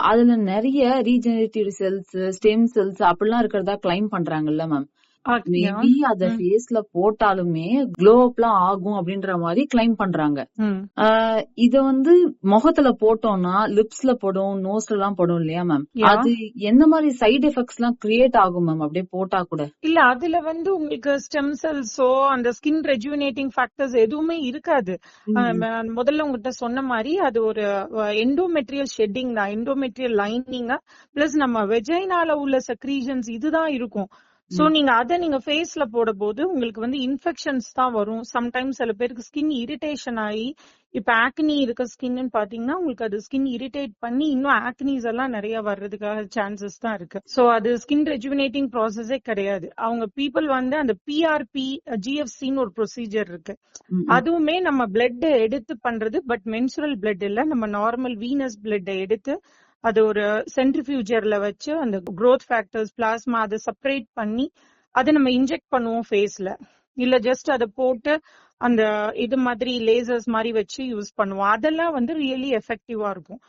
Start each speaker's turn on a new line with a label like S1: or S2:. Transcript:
S1: அதுல நிறைய regenerative cells, stem cells அப்படிலாம் இருக்கிறதா கிளைம் பண்றாங்கல்ல மேம். மேபி அத ஃபேஸ்ல போட்டாலுமே க்ளோ அப்லாம் ஆகும் அப்படின்ற மாதிரி கிளைம் பண்றாங்க. இத வந்து முகத்துல போட்டோம்னா லிப்ஸ்ல போடும், நோஸ்ல எல்லாம் போடும் இல்லையா மேம்? அது எந்த மாதிரி சைடு எஃபெக்ட்ஸ் எல்லாம் கிரியேட் ஆகும் மேம் அப்படியே போட்டா கூட?
S2: இல்ல அதுல வந்து உங்களுக்கு ஸ்டெம் செல்ஸோ அந்த ஸ்கின் ரெஜுவினேட்டிங் ஃபேக்டர்ஸ் எதுவுமே இருக்காது. முதல்ல உங்ககிட்ட சொன்ன மாதிரி அது ஒரு எண்டோமெட்ரியல் ஷெட்டிங் தான், எண்டோமெட்ரியல் லைனிங் பிளஸ் நம்ம வெஜைனால உள்ள செக்ரீஷன்ஸ் இதுதான் இருக்கும். சோ நீங்க அத நீங்க ஃபேஸ்ல போட போது உங்களுக்கு வந்து இன்ஃபெக்ஷன்ஸ் தான் வரும். சம்டைம்ஸ் சில பேருக்கு ஸ்கின் இரிட்டேஷன் ஆகி, இப்ப ஆக்னி இருக்க ஸ்கின்னு பாத்தீங்கன்னா உங்களுக்கு அது ஸ்கின் இரிட்டேட் பண்ணி இன்னும் ஆக்னிஸ் எல்லாம் நிறைய வர்றதுக்காக சான்சஸ் தான் இருக்கு. சோ அது ஸ்கின் ரெஜுவினேட்டிங் ப்ராசஸே கிடையாது. அவங்க பீப்புள் வந்து அந்த PRP GFCன்னு ஒரு ப்ரொசீஜர் இருக்கு. அதுவுமே நம்ம பிளட் எடுத்து பண்றது, பட் மென்சுரல் பிளட் இல்ல, நம்ம நார்மல் வீனஸ் பிளட் எடுத்து அது ஒரு சென்ட்ரிஃபியூஜர்ல வச்சு அந்த growth ஃபேக்டர்ஸ் பிளாஸ்மா அதை செப்பரேட் பண்ணி அதை நம்ம இன்ஜெக்ட் பண்ணுவோம் ஃபேஸ்ல. இல்ல ஜஸ்ட் அதை போட்டு அந்த இது மாதிரி லேசர்ஸ் மாதிரி வச்சு யூஸ் பண்ணுவோம். அதெல்லாம் வந்து ரியலி எஃபெக்டிவா இருக்கும்.